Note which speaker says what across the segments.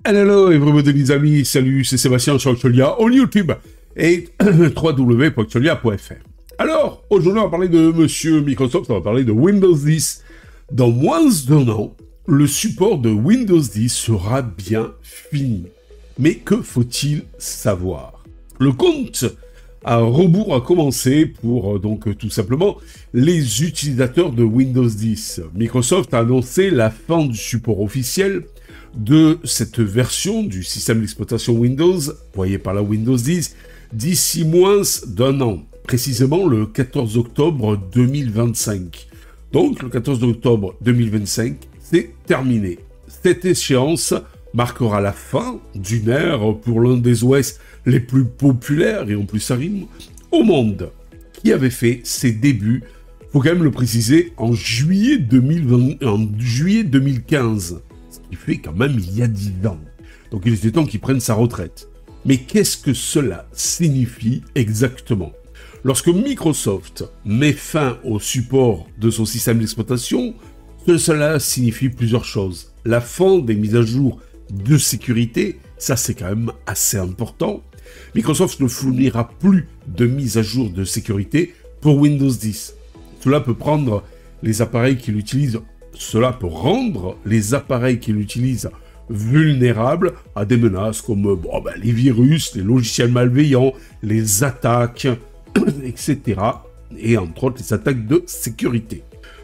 Speaker 1: Hello everybody les amis, salut, c'est Sébastien sur Actualia, on YouTube et www.actualia.fr. Alors, aujourd'hui on va parler de monsieur Microsoft, on va parler de Windows 10. Dans moins d'un an, le support de Windows 10 sera bien fini. Mais que faut-il savoir? Le compte à rebours a commencé pour donc tout simplement les utilisateurs de Windows 10. Microsoft a annoncé la fin du support officiel de cette version du système d'exploitation Windows, voyez par là Windows 10, d'ici moins d'un an, précisément le 14 octobre 2025. Donc le 14 octobre 2025, c'est terminé. Cette échéance marquera la fin d'une ère pour l'un des OS les plus populaires, et en plus ça rime, au monde, qui avait fait ses débuts, faut quand même le préciser, en juillet 2015. Il fait quand même il y a 10 ans. Donc il était temps qu'il prenne sa retraite. Mais qu'est-ce que cela signifie exactement? Lorsque Microsoft met fin au support de son système d'exploitation, cela signifie plusieurs choses. La fin des mises à jour de sécurité, ça c'est quand même assez important. Microsoft ne fournira plus de mises à jour de sécurité pour Windows 10. Cela peut prendre les appareils qui l'utilisent. Cela peut rendre les appareils qui l'utilisent vulnérables à des menaces comme les virus, les logiciels malveillants, les attaques, etc. Et entre autres les attaques de sécurité.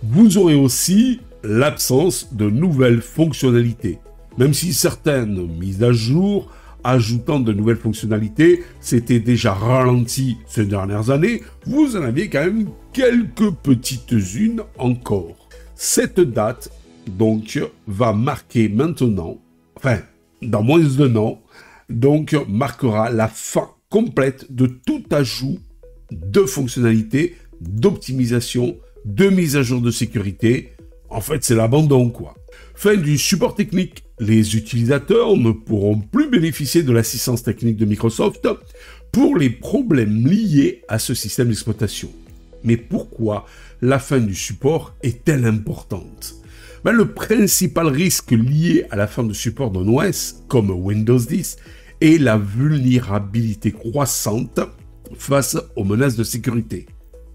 Speaker 1: Vous aurez aussi l'absence de nouvelles fonctionnalités. Même si certaines mises à jour ajoutant de nouvelles fonctionnalités s'étaient déjà ralenties ces dernières années, vous en aviez quand même quelques petites-unes encore. Cette date, donc, va marquer maintenant, dans moins d'un an, donc, marquera la fin complète de tout ajout de fonctionnalités, d'optimisation, de mise à jour de sécurité. En fait, c'est l'abandon, quoi. Fin du support technique. Les utilisateurs ne pourront plus bénéficier de l'assistance technique de Microsoft pour les problèmes liés à ce système d'exploitation. Mais pourquoi la fin du support est-elle importante? Le principal risque lié à la fin du support d'un OS, comme Windows 10, est la vulnérabilité croissante face aux menaces de sécurité.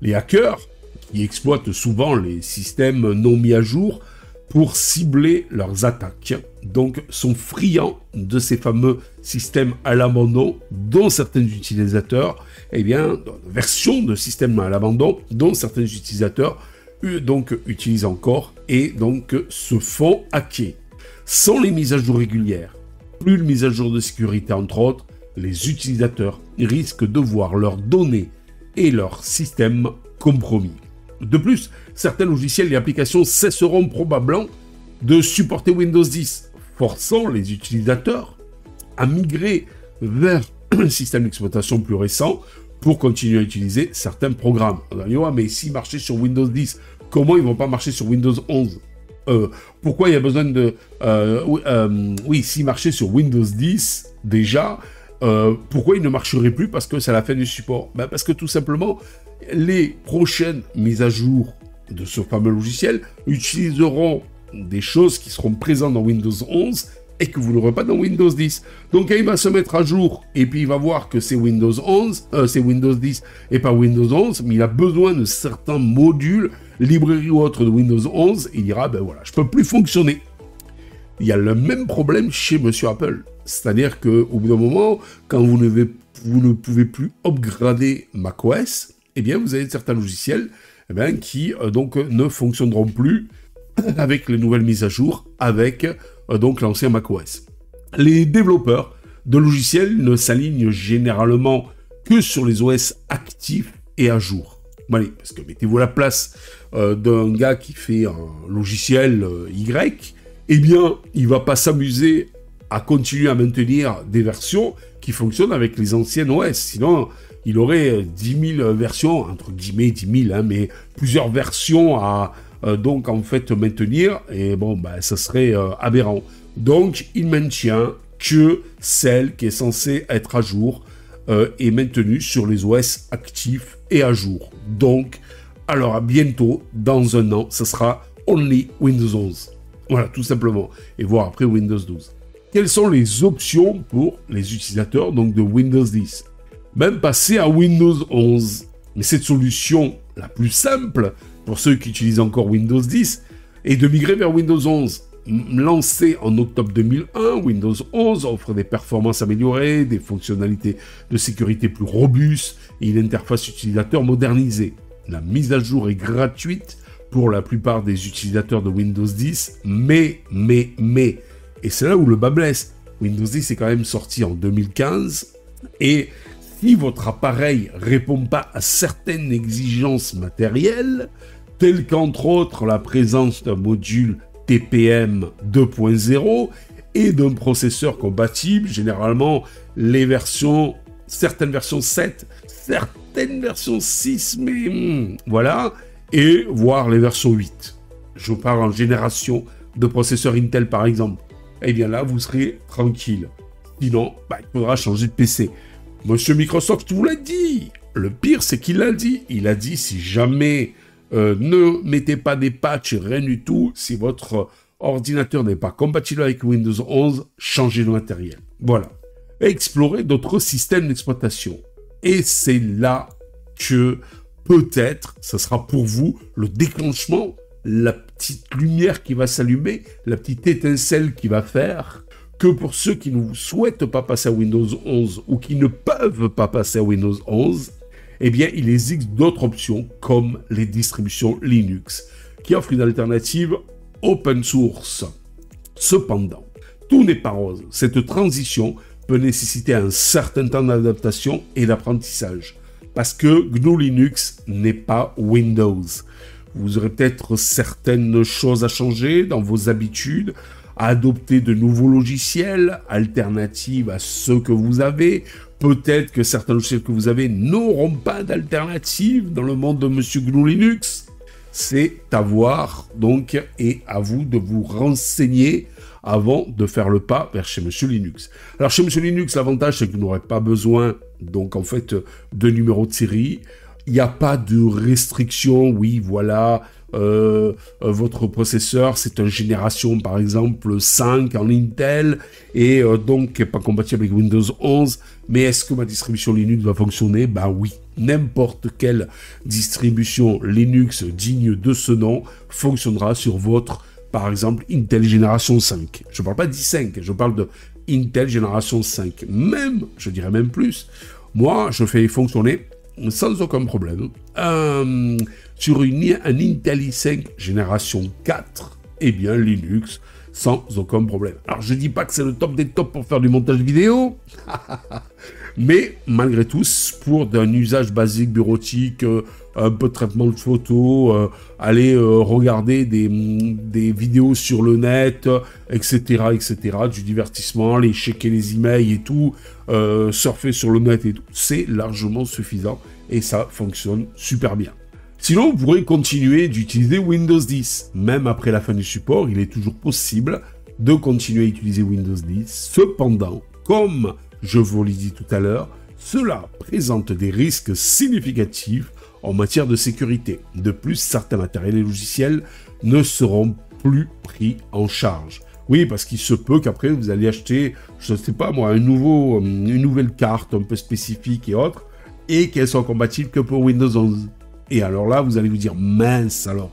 Speaker 1: Les hackers, qui exploitent souvent les systèmes non mis à jour pour cibler leurs attaques, donc sont friands de ces fameux systèmes à l'abandon dont certains utilisateurs, versions de systèmes à l'abandon dont certains utilisateurs utilisent encore et donc se font hacker. Sans les mises à jour régulières, plus de mises à jour de sécurité entre autres, les utilisateurs risquent de voir leurs données et leurs systèmes compromis. De plus, certains logiciels et applications cesseront probablement de supporter Windows 10, forçant les utilisateurs à migrer vers un système d'exploitation plus récent pour continuer à utiliser certains programmes. On va dire, mais s'ils marchaient sur Windows 10, comment ils ne vont pas marcher sur Windows 11 Pourquoi il y a besoin de... s'ils marchaient sur Windows 10, déjà, pourquoi ils ne marcheraient plus parce que c'est la fin du support? Parce que tout simplement, les prochaines mises à jour de ce fameux logiciel utiliseront des choses qui seront présentes dans Windows 11 et que vous n'aurez pas dans Windows 10. Donc quand il va se mettre à jour et puis il va voir que c'est Windows 10 et pas Windows 11, mais il a besoin de certains modules, librairies ou autres de Windows 11, il dira, je peux plus fonctionner. Il y a le même problème chez Monsieur Apple. C'est-à-dire qu'au bout d'un moment, quand vous ne pouvez plus upgrader macOS, vous avez certains logiciels qui ne fonctionneront plus avec les nouvelles mises à jour, avec l'ancien macOS. Les développeurs de logiciels ne s'alignent généralement que sur les OS actifs et à jour. Parce que mettez-vous à la place d'un gars qui fait un logiciel Y, il va pas s'amuser à continuer à maintenir des versions qui fonctionnent avec les anciennes OS. Sinon, il aurait 10 000 versions, entre guillemets 10 000, mais plusieurs versions à maintenir, et ça serait aberrant. Donc, il maintient que celle qui est censée être à jour est maintenue sur les OS actifs et à jour. Donc, alors à bientôt, dans un an, ce sera Only Windows 11. Voilà, tout simplement. Et voir après Windows 12. quelles sont les options pour les utilisateurs donc de Windows 10? Même passer à Windows 11. Mais cette solution la plus simple pour ceux qui utilisent encore Windows 10 est de migrer vers Windows 11. Lancé en octobre 2001, Windows 11 offre des performances améliorées, des fonctionnalités de sécurité plus robustes et une interface utilisateur modernisée. La mise à jour est gratuite pour la plupart des utilisateurs de Windows 10, mais, et c'est là où le bas blesse, Windows 10 est quand même sorti en 2015, et si votre appareil ne répond pas à certaines exigences matérielles, telles qu'entre autres la présence d'un module TPM 2.0 et d'un processeur compatible, généralement certaines versions 7, certaines versions 6, mais voilà, et voire les versions 8. Je parle en génération de processeurs Intel par exemple. Eh bien là, vous serez tranquille. Sinon, il faudra changer de PC. Monsieur Microsoft vous l'a dit. Le pire, c'est qu'il l'a dit. Il a dit, si jamais ne mettez pas des patchs, rien du tout, si votre ordinateur n'est pas compatible avec Windows 11, changez le matériel. Voilà. Explorez d'autres systèmes d'exploitation. Et c'est là que peut-être, ce sera pour vous le déclenchement, la petite lumière qui va s'allumer, la petite étincelle qui va faire que pour ceux qui ne souhaitent pas passer à Windows 11 ou qui ne peuvent pas passer à Windows 11, eh bien, il existe d'autres options comme les distributions Linux qui offrent une alternative open source. Cependant, tout n'est pas rose. Cette transition peut nécessiter un certain temps d'adaptation et d'apprentissage parce que GNU Linux n'est pas Windows. Vous aurez peut-être certaines choses à changer dans vos habitudes, à adopter de nouveaux logiciels alternatifs à ceux que vous avez. Peut-être que certains logiciels que vous avez n'auront pas d'alternative dans le monde de Monsieur GNU Linux. C'est à voir donc et à vous de vous renseigner avant de faire le pas vers chez Monsieur Linux. Alors chez Monsieur Linux, l'avantage c'est que vous n'aurez pas besoin donc en fait de numéro de série. Il n'y a pas de restriction, oui voilà, votre processeur c'est une génération par exemple 5 en Intel et donc pas compatible avec Windows 11, mais est-ce que ma distribution Linux va fonctionner? Ben oui, n'importe quelle distribution Linux digne de ce nom fonctionnera sur votre, par exemple, Intel génération 5. Je ne parle pas d'i5, je parle de Intel génération 5. Même, je dirais même plus, moi je fais fonctionner sans aucun problème sur un Intel i5 génération 4, eh bien Linux sans aucun problème. Alors je dis pas que c'est le top des tops pour faire du montage vidéo, mais malgré tout, pour un usage basique, bureautique, un peu de traitement de photos, aller regarder des vidéos sur le net, etc., du divertissement, aller checker les emails et tout, surfer sur le net et tout, c'est largement suffisant et ça fonctionne super bien. Sinon, vous pourrez continuer d'utiliser Windows 10. Même après la fin du support, il est toujours possible de continuer à utiliser Windows 10. Cependant, comme je vous l'ai dit tout à l'heure, cela présente des risques significatifs en matière de sécurité. De plus, certains matériels et logiciels ne seront plus pris en charge. Oui, parce qu'il se peut qu'après, vous allez acheter, je ne sais pas moi, une nouvelle carte un peu spécifique et autres, et qu'elle soit compatible que pour Windows 11. Et alors là, vous allez vous dire, mince alors,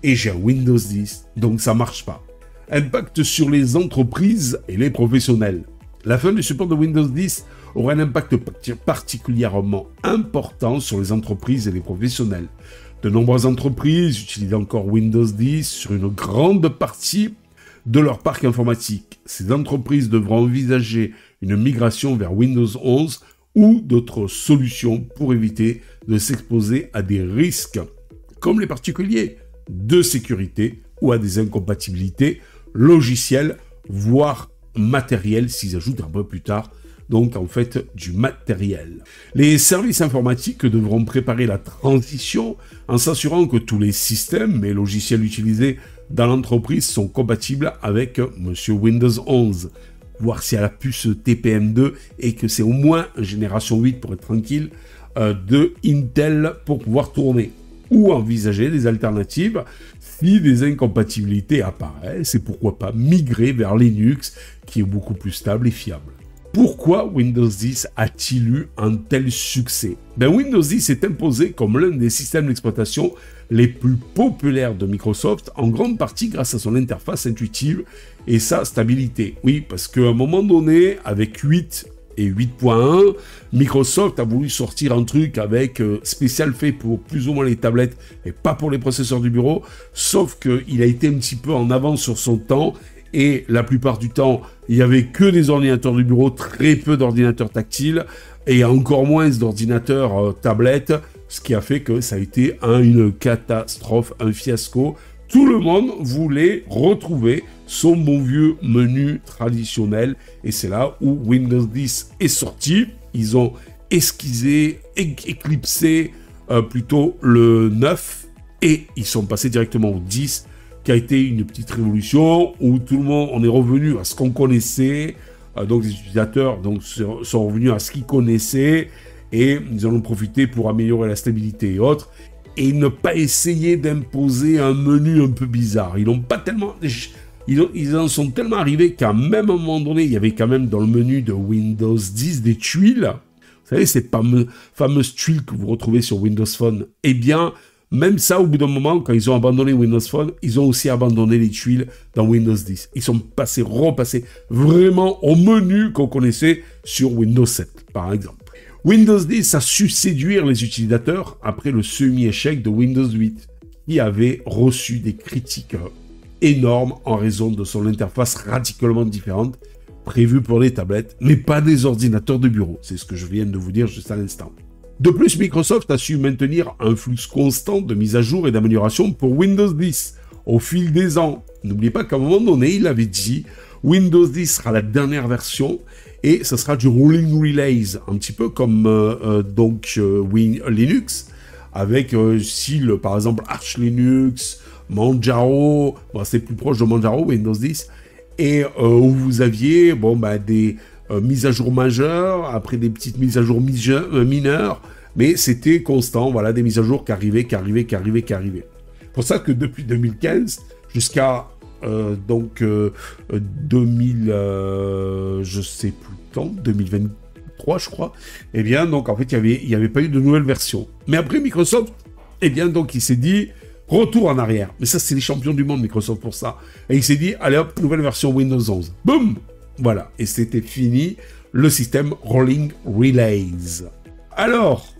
Speaker 1: et j'ai Windows 10, donc ça marche pas. Impact sur les entreprises et les professionnels. La fin du support de Windows 10 aura un impact particulièrement important sur les entreprises et les professionnels. De nombreuses entreprises utilisent encore Windows 10 sur une grande partie de leur parc informatique. Ces entreprises devront envisager une migration vers Windows 11 ou d'autres solutions pour éviter de s'exposer à des risques, comme les particuliers, de sécurité ou à des incompatibilités logicielles, voire matérielles, s'ils ajoutent un peu plus tard, donc en fait du matériel. Les services informatiques devront préparer la transition en s'assurant que tous les systèmes et logiciels utilisés dans l'entreprise sont compatibles avec Monsieur Windows 11. Voir si elle a pu ce TPM2 et que c'est au moins une génération 8 pour être tranquille de Intel pour pouvoir tourner. Ou envisager des alternatives Si des incompatibilités apparaissent, et pourquoi pas migrer vers Linux, qui est beaucoup plus stable et fiable. Pourquoi Windows 10 a-t-il eu un tel succès? Windows 10 s'est imposé comme l'un des systèmes d'exploitation les plus populaires de Microsoft, en grande partie grâce à son interface intuitive et sa stabilité. Oui, parce qu'à un moment donné, avec 8 et 8.1, Microsoft a voulu sortir un truc avec spécial fait pour plus ou moins les tablettes et pas pour les processeurs du bureau, sauf qu'il a été un petit peu en avance sur son temps. Et la plupart du temps, il n'y avait que des ordinateurs du bureau, très peu d'ordinateurs tactiles, et encore moins d'ordinateurs tablettes, ce qui a fait que ça a été une catastrophe, un fiasco. Tout le monde voulait retrouver son bon vieux menu traditionnel, et c'est là où Windows 10 est sorti. Ils ont esquissé, éclipsé plutôt le 9, et ils sont passés directement au 10, qui a été une petite révolution où tout le monde, on est revenu à ce qu'on connaissait, donc les utilisateurs sont revenus à ce qu'ils connaissaient et ils en ont profité pour améliorer la stabilité et autres, et ne pas essayer d'imposer un menu un peu bizarre. Ils en sont tellement arrivés qu'à même un moment donné, il y avait quand même dans le menu de Windows 10 des tuiles. Vous savez, ces fameuses tuiles que vous retrouvez sur Windows Phone. Eh bien, même ça, au bout d'un moment, quand ils ont abandonné Windows Phone, ils ont aussi abandonné les tuiles dans Windows 10. Ils sont repassés vraiment au menu qu'on connaissait sur Windows 7, par exemple. Windows 10 a su séduire les utilisateurs après le semi-échec de Windows 8, qui avait reçu des critiques énormes en raison de son interface radicalement différente, prévue pour les tablettes, mais pas des ordinateurs de bureau. C'est ce que je viens de vous dire juste à l'instant. De plus, Microsoft a su maintenir un flux constant de mises à jour et d'améliorations pour Windows 10 au fil des ans. N'oubliez pas qu'à un moment donné, il avait dit Windows 10 sera la dernière version et ce sera du rolling release, un petit peu comme Linux, avec par exemple Arch Linux, Manjaro, c'est plus proche de Manjaro, Windows 10, et où vous aviez des mises à jour majeures, après des petites mises à jour mineures, mais c'était constant, voilà, des mises à jour qui arrivaient. C'est pour ça que depuis 2015 jusqu'à 2023, je crois, eh bien, donc en fait, il n'y avait pas eu de nouvelle version. Mais après Microsoft, eh bien, donc il s'est dit, retour en arrière. Mais ça, c'est les champions du monde, Microsoft, pour ça. Et il s'est dit, allez hop, nouvelle version Windows 11. Boum! Voilà, et c'était fini, le système Rolling Relays. Alors,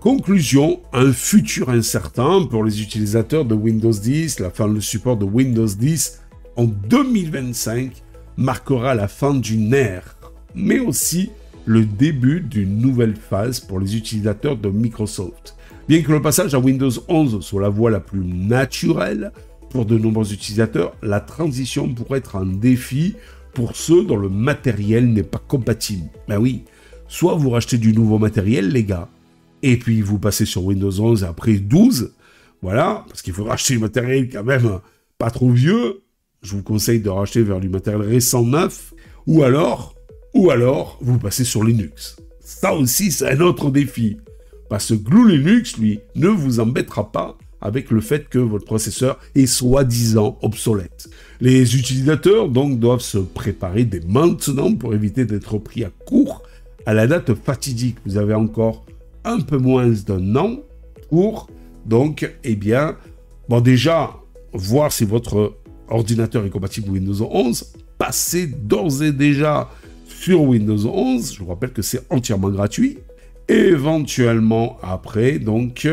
Speaker 1: conclusion, un futur incertain pour les utilisateurs de Windows 10, le support de Windows 10 en 2025 marquera la fin d'une ère, mais aussi le début d'une nouvelle phase pour les utilisateurs de Microsoft. Bien que le passage à Windows 11 soit la voie la plus naturelle, pour de nombreux utilisateurs, la transition pourrait être un défi pour ceux dont le matériel n'est pas compatible. Ben oui, soit vous rachetez du nouveau matériel, les gars, et puis vous passez sur Windows 11 après 12, voilà, parce qu'il faut racheter du matériel quand même pas trop vieux. Je vous conseille de racheter vers du matériel récent neuf, ou alors, vous passez sur Linux. Ça aussi, c'est un autre défi. Parce que GNU Linux, lui, ne vous embêtera pas avec le fait que votre processeur est soi-disant obsolète. Les utilisateurs donc doivent se préparer dès maintenant pour éviter d'être pris à court à la date fatidique. Vous avez encore un peu moins d'un an pour donc, déjà voir si votre ordinateur est compatible Windows 11, passez d'ores et déjà sur Windows 11, je vous rappelle que c'est entièrement gratuit, éventuellement après, donc,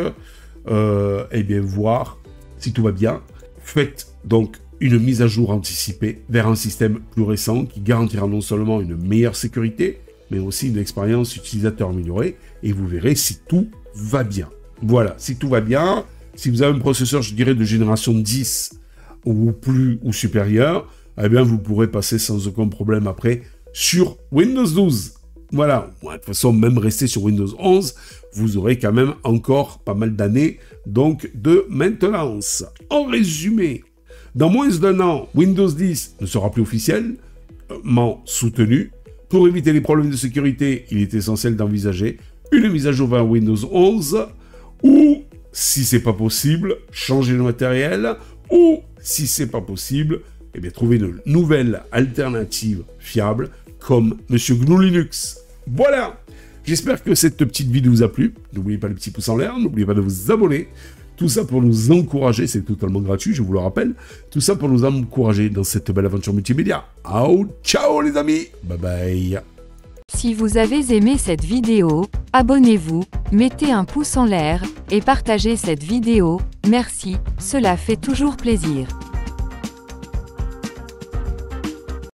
Speaker 1: voir si tout va bien. Faites donc une mise à jour anticipée vers un système plus récent qui garantira non seulement une meilleure sécurité, mais aussi une expérience utilisateur améliorée, et vous verrez si tout va bien. Voilà, si tout va bien, si vous avez un processeur, je dirais, de génération 10 ou plus ou supérieur, eh bien, vous pourrez passer sans aucun problème après sur Windows 12. Voilà, de toute façon, même rester sur Windows 11, vous aurez quand même encore pas mal d'années donc de maintenance. En résumé, dans moins d'un an, Windows 10 ne sera plus officiellement soutenu. Pour éviter les problèmes de sécurité, il est essentiel d'envisager une mise à jour vers Windows 11 ou Si c'est pas possible, changez le matériel, ou si c'est pas possible, eh bien, trouvez une nouvelle alternative fiable comme Monsieur GNU Linux. Voilà! J'espère que cette petite vidéo vous a plu. N'oubliez pas le petit pouce en l'air, n'oubliez pas de vous abonner. Tout ça pour nous encourager, c'est totalement gratuit, je vous le rappelle. Tout ça pour nous encourager dans cette belle aventure multimédia. Ciao les amis, bye bye.
Speaker 2: Si vous avez aimé cette vidéo, abonnez-vous, mettez un pouce en l'air, et partagez cette vidéo, merci, cela fait toujours plaisir.